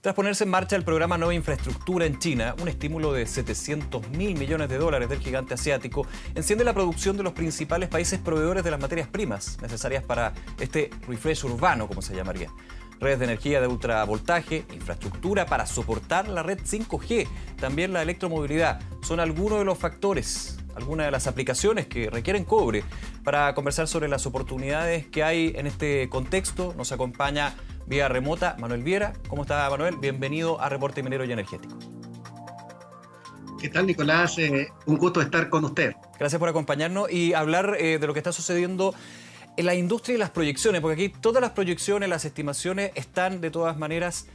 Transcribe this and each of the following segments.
Tras ponerse en marcha el programa Nueva Infraestructura en China, un estímulo de 700.000 millones de dólares del gigante asiático enciende la producción de los principales países proveedores de las materias primas necesarias para este refresh urbano, como se llamaría. Redes de energía de ultravoltaje, infraestructura para soportar la red 5G, también la electromovilidad, son algunos de los factores, algunas de las aplicaciones que requieren cobre. Para conversar sobre las oportunidades que hay en este contexto, nos acompaña vía remota Manuel Viera. ¿Cómo está, Manuel? Bienvenido a Reporte Minero y Energético. ¿Qué tal, Nicolás? Un gusto estar con usted. Gracias por acompañarnos y hablar de lo que está sucediendo en la industria y las proyecciones, porque aquí todas las proyecciones, las estimaciones están de todas maneras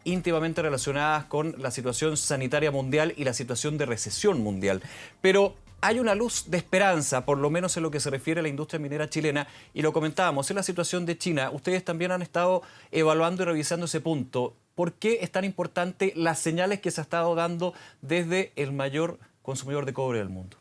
íntimamente relacionadas con la situación sanitaria mundial y la situación de recesión mundial. Pero hay una luz de esperanza, por lo menos en lo que se refiere a la industria minera chilena, y lo comentábamos, en la situación de China. Ustedes también han estado evaluando y revisando ese punto. ¿Por qué es tan importante las señales que se ha estado dando desde el mayor consumidor de cobre del mundo?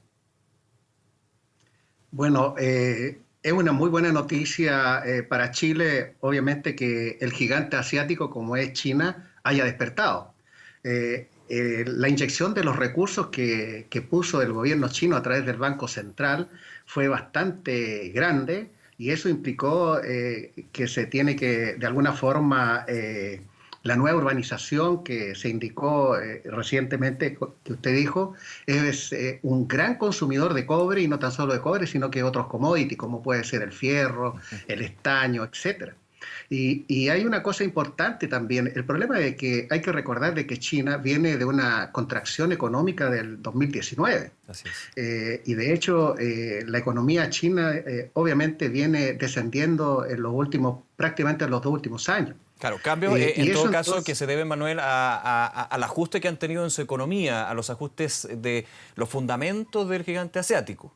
Bueno, es una muy buena noticia para Chile, obviamente, que el gigante asiático como es China haya despertado. La inyección de los recursos que puso el gobierno chino a través del Banco Central fue bastante grande y eso implicó que se tiene que, de alguna forma, la nueva urbanización que se indicó recientemente, que usted dijo, es un gran consumidor de cobre, y no tan solo de cobre, sino que otros commodities, como puede ser el fierro, el estaño, etcétera. Y hay una cosa importante también. El problema es que hay que recordar de que China viene de una contracción económica del 2019. Así es. Y de hecho, la economía china obviamente viene descendiendo en los últimos, prácticamente en los 2 últimos años. Claro, cambios en todo caso entonces, que se deben, Manuel, al ajuste que han tenido en su economía, a los ajustes de los fundamentos del gigante asiático.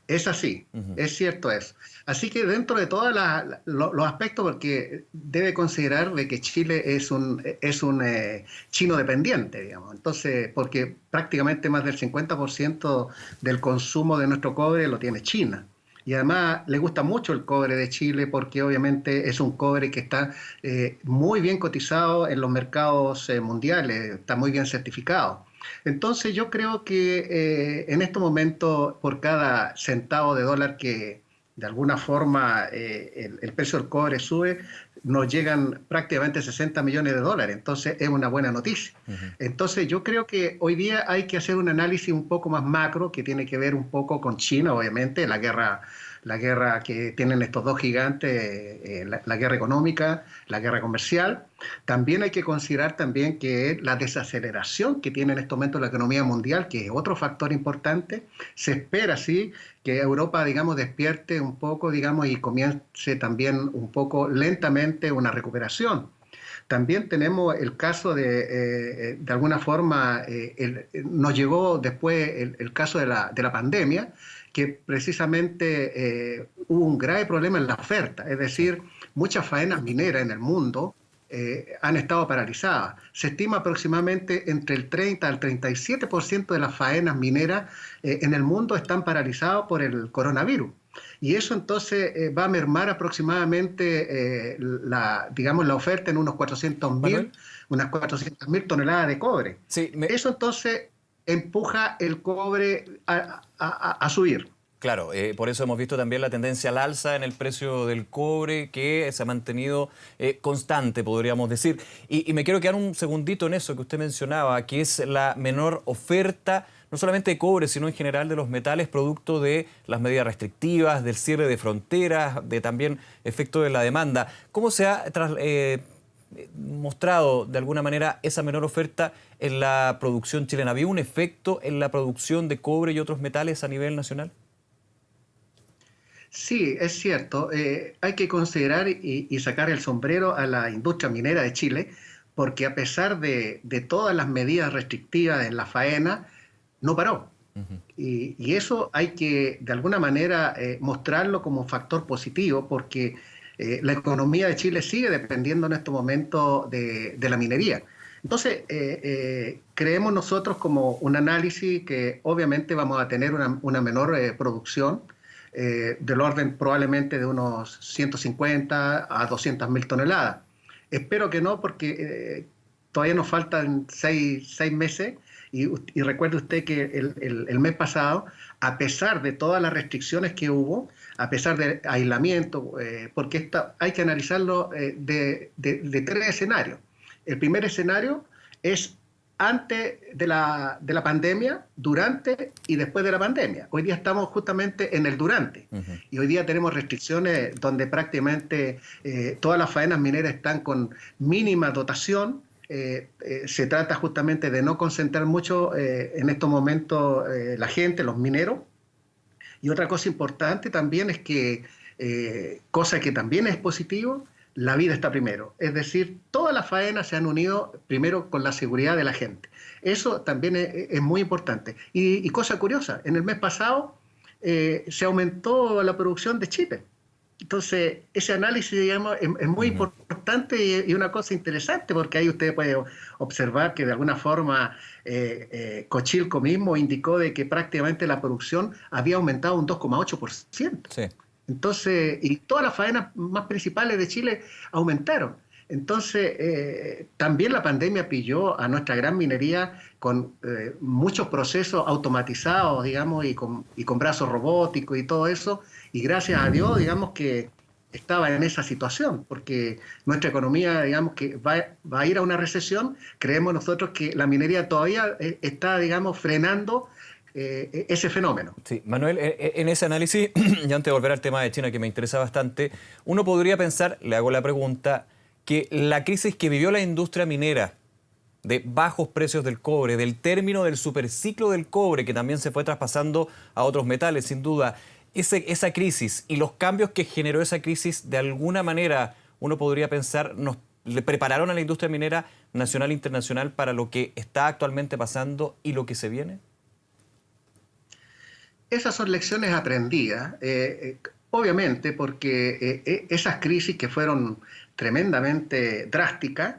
Es así, es cierto eso. Así que dentro de todos los aspectos, porque debe considerar de que Chile es un chino dependiente, digamos. Entonces, porque prácticamente más del 50% del consumo de nuestro cobre lo tiene China. Y además le gusta mucho el cobre de Chile porque obviamente es un cobre que está muy bien cotizado en los mercados mundiales, está muy bien certificado. Entonces yo creo que en este momento por cada centavo de dólar que de alguna forma el precio del cobre sube, nos llegan prácticamente 60 millones de dólares. Entonces es una buena noticia. Entonces yo creo que hoy día hay que hacer un análisis un poco más macro que tiene que ver un poco con China, obviamente, la guerra que tienen estos dos gigantes, la guerra económica, la guerra comercial. También hay que considerar también que la desaceleración que tiene en estos momentos la economía mundial, que es otro factor importante. Se espera, sí, que Europa, digamos, despierte un poco, digamos, y comience también un poco lentamente una recuperación. También tenemos el caso de alguna forma, nos llegó después el caso de la pandemia, que precisamente hubo un grave problema en la oferta, es decir, muchas faenas mineras en el mundo han estado paralizadas. Se estima aproximadamente entre el 30 al 37% de las faenas mineras en el mundo están paralizadas por el coronavirus. Y eso entonces va a mermar aproximadamente digamos, la oferta en unas 400.000 toneladas de cobre. Sí, Eso entonces empuja el cobre a subir. Claro, por eso hemos visto también la tendencia al alza en el precio del cobre que se ha mantenido constante, podríamos decir. Y me quiero quedar un segundito en eso que usted mencionaba, que es la menor oferta, no solamente de cobre, sino en general de los metales, producto de las medidas restrictivas, del cierre de fronteras, de también efecto de la demanda. ¿Cómo se ha mostrado de alguna manera esa menor oferta en la producción chilena? ¿Había un efecto en la producción de cobre y otros metales a nivel nacional? Sí, es cierto. Hay que considerar y sacar el sombrero a la industria minera de Chile, porque a pesar de todas las medidas restrictivas en la faena, no paró. Y eso hay que, de alguna manera, mostrarlo como un factor positivo, porque la economía de Chile sigue dependiendo en estos momentos de la minería. Entonces, creemos nosotros como un análisis que obviamente vamos a tener una menor producción, del orden probablemente de unos 150 a 200.000 toneladas. Espero que no, porque todavía nos faltan seis meses. Y recuerde usted que el mes pasado, a pesar de todas las restricciones que hubo, a pesar del aislamiento, porque hay que analizarlo de tres escenarios. El primer escenario es antes de la pandemia, durante y después de la pandemia. Hoy día estamos justamente en el durante. Y hoy día tenemos restricciones donde prácticamente todas las faenas mineras están con mínima dotación. Se trata justamente de no concentrar mucho en estos momentos la gente, los mineros. Y otra cosa importante también es que, cosa que también es positivo, la vida está primero. Es decir, todas las faenas se han unido primero con la seguridad de la gente. Eso también es muy importante. Y cosa curiosa, en el mes pasado se aumentó la producción de chipe. Entonces, ese análisis, digamos, es muy importante y una cosa interesante, porque ahí usted puede observar que de alguna forma Cochilco mismo indicó de que prácticamente la producción había aumentado un 2,8%. Sí. Entonces, y todas las faenas más principales de Chile aumentaron. Entonces, también la pandemia pilló a nuestra gran minería con muchos procesos automatizados, digamos, y con brazos robóticos y todo eso. Y gracias a Dios, digamos, que estaba en esa situación, porque nuestra economía, digamos, que va a ir a una recesión. Creemos nosotros que la minería todavía está, digamos, frenando ese fenómeno. Sí, Manuel, en ese análisis, y antes de volver al tema de China, que me interesa bastante, uno podría pensar, le hago la pregunta, que la crisis que vivió la industria minera, de bajos precios del cobre, del término del superciclo del cobre, que también se fue traspasando a otros metales, sin duda, esa crisis y los cambios que generó esa crisis, de alguna manera, uno podría pensar, le prepararon a la industria minera nacional e internacional para lo que está actualmente pasando y lo que se viene. Esas son lecciones aprendidas, obviamente, porque esas crisis que fueron tremendamente drásticas,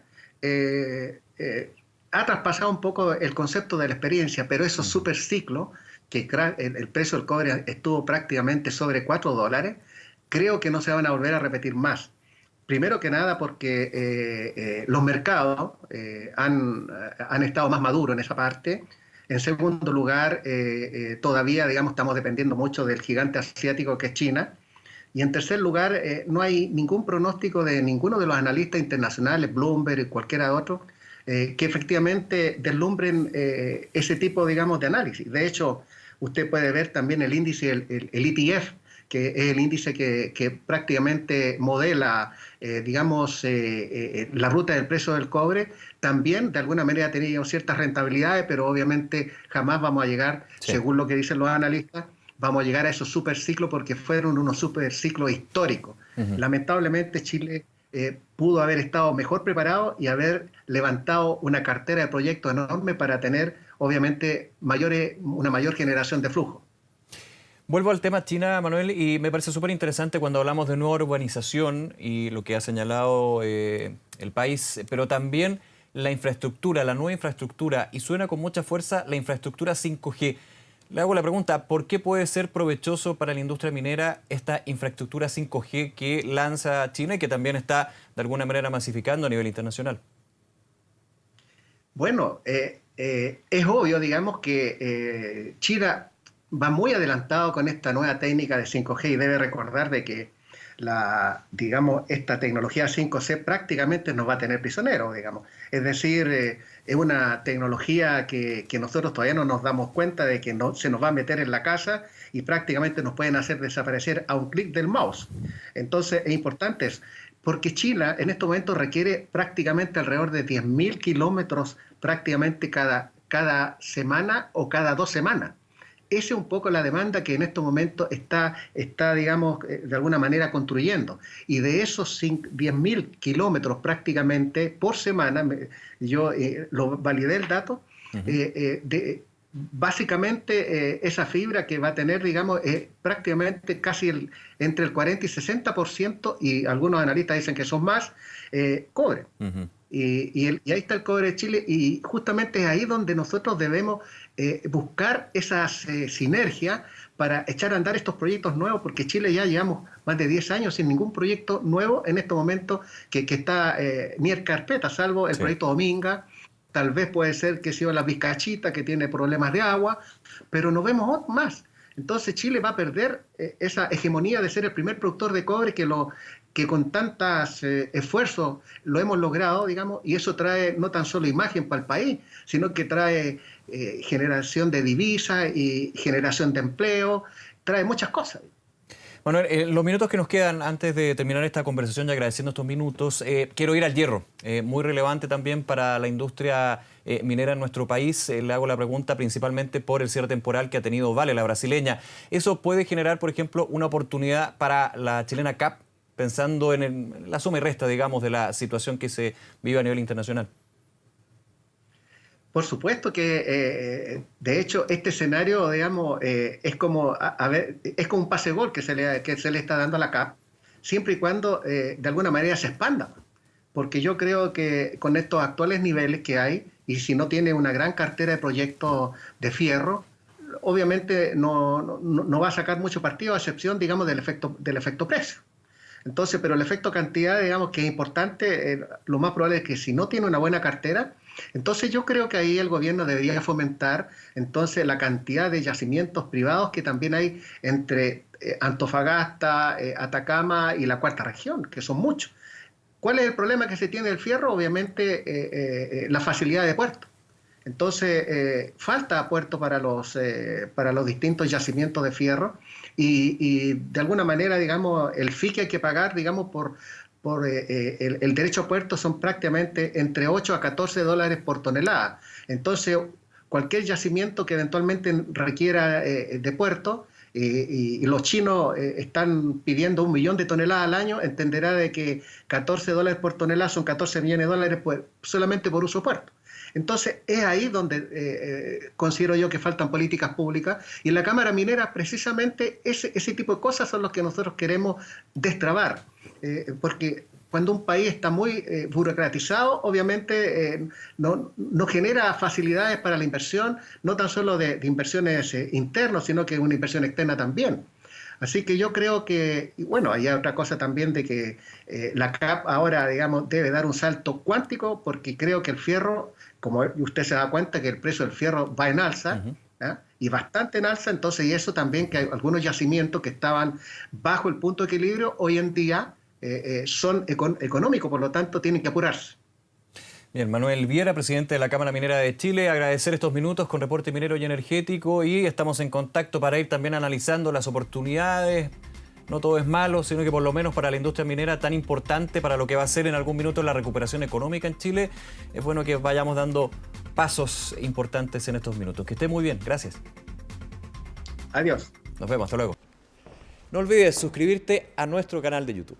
ha traspasado un poco el concepto de la experiencia, pero esos superciclos, que el precio del cobre estuvo prácticamente sobre $4, creo que no se van a volver a repetir más. Primero que nada porque los mercados han estado más maduros en esa parte. En segundo lugar, todavía, digamos, estamos dependiendo mucho del gigante asiático que es China. Y en tercer lugar, no hay ningún pronóstico de ninguno de los analistas internacionales, Bloomberg y cualquiera otro, que efectivamente deslumbren ese tipo, digamos, de análisis. De hecho, usted puede ver también el índice, el ETF, que es el índice que prácticamente modela, digamos, la ruta del precio del cobre. También, de alguna manera, ha tenido ciertas rentabilidades, pero obviamente jamás vamos a llegar, según lo que dicen los analistas, vamos a llegar a esos superciclos porque fueron unos superciclos históricos. Lamentablemente, Chile pudo haber estado mejor preparado y haber levantado una cartera de proyectos enorme para tener, obviamente, una mayor generación de flujo. Vuelvo al tema China, Manuel, y me parece súper interesante cuando hablamos de nueva urbanización y lo que ha señalado el país, pero también la infraestructura, la nueva infraestructura, y suena con mucha fuerza la infraestructura 5G. Le hago la pregunta, ¿por qué puede ser provechoso para la industria minera esta infraestructura 5G que lanza China y que también está de alguna manera masificando a nivel internacional? Bueno, es obvio, digamos, que China va muy adelantado con esta nueva técnica de 5G y debe recordar de que digamos, esta tecnología 5G prácticamente nos va a tener prisioneros, digamos. Es decir, es una tecnología que nosotros todavía no nos damos cuenta de que se nos va a meter en la casa y prácticamente nos pueden hacer desaparecer a un clic del mouse. Entonces, es importante eso, porque China en estos momentos requiere prácticamente alrededor de 10.000 kilómetros prácticamente cada semana o cada 2 semanas. Esa es un poco la demanda que en estos momentos está digamos, de alguna manera construyendo. Y de esos 10.000 kilómetros prácticamente por semana, yo lo validé el dato, básicamente esa fibra que va a tener, digamos, prácticamente casi entre el 40 y 60%, y algunos analistas dicen que son más, cobre. y ahí está el cobre de Chile, y justamente es ahí donde nosotros debemos buscar esas sinergias para echar a andar estos proyectos nuevos, porque Chile ya llevamos más de 10 años sin ningún proyecto nuevo en este momento que está ni en carpeta, salvo el proyecto Dominga. Tal vez puede ser que sea la Vizcachita, que tiene problemas de agua, pero no vemos más. Entonces Chile va a perder esa hegemonía de ser el primer productor de cobre que con tantos esfuerzos lo hemos logrado, digamos, y eso trae no tan solo imagen para el país, sino que trae generación de divisas y generación de empleo, trae muchas cosas. Manuel, los minutos que nos quedan antes de terminar esta conversación y agradeciendo estos minutos, quiero ir al hierro, muy relevante también para la industria minera en nuestro país. Le hago la pregunta principalmente por el cierre temporal que ha tenido Vale, la brasileña. ¿Eso puede generar, por ejemplo, una oportunidad para la chilena CAP, pensando en la suma y resta, digamos, de la situación que se vive a nivel internacional? Por supuesto que, de hecho, este escenario, digamos, es como, es como un pase-gol que se le está dando a la CAP, siempre y cuando, de alguna manera, se expanda. Porque yo creo que con estos actuales niveles que hay, y si no tiene una gran cartera de proyectos de fierro, obviamente no va a sacar mucho partido, a excepción, digamos, del efecto precio. Entonces, pero el efecto cantidad, digamos, que es importante, lo más probable es que si no tiene una buena cartera, entonces yo creo que ahí el gobierno debería fomentar entonces la cantidad de yacimientos privados que también hay entre Antofagasta, Atacama y la cuarta región, que son muchos. ¿Cuál es el problema que se tiene del fierro? Obviamente la facilidad de puerto. Entonces falta puerto para los distintos yacimientos de fierro y de alguna manera, digamos, el fee que hay que pagar, digamos, por el derecho a puerto son prácticamente entre 8 a 14 dólares por tonelada. Entonces, cualquier yacimiento que eventualmente requiera de puerto, y los chinos están pidiendo 1 millón de toneladas al año, entenderá de que 14 dólares por tonelada son 14 millones de dólares solamente por uso de puerto. Entonces, es ahí donde considero yo que faltan políticas públicas, y en la Cámara Minera precisamente ese tipo de cosas son los que nosotros queremos destrabar, porque cuando un país está muy burocratizado, obviamente no genera facilidades para la inversión, no tan solo de inversiones internas, sino que una inversión externa también. Así que yo creo que, y bueno, hay otra cosa también de que la CAP ahora, digamos, debe dar un salto cuántico, porque creo que el fierro, como usted se da cuenta que el precio del fierro va en alza, y bastante en alza, entonces, y eso también que hay algunos yacimientos que estaban bajo el punto de equilibrio, hoy en día son económicos, por lo tanto tienen que apurarse. Bien, Manuel Viera, presidente de la Cámara Minera de Chile, agradecer estos minutos con Reporte Minero y Energético, y estamos en contacto para ir también analizando las oportunidades. No todo es malo, sino que por lo menos para la industria minera tan importante para lo que va a ser en algún minuto la recuperación económica en Chile, es bueno que vayamos dando pasos importantes en estos minutos. Que esté muy bien, gracias. Adiós. Nos vemos, hasta luego. No olvides suscribirte a nuestro canal de YouTube.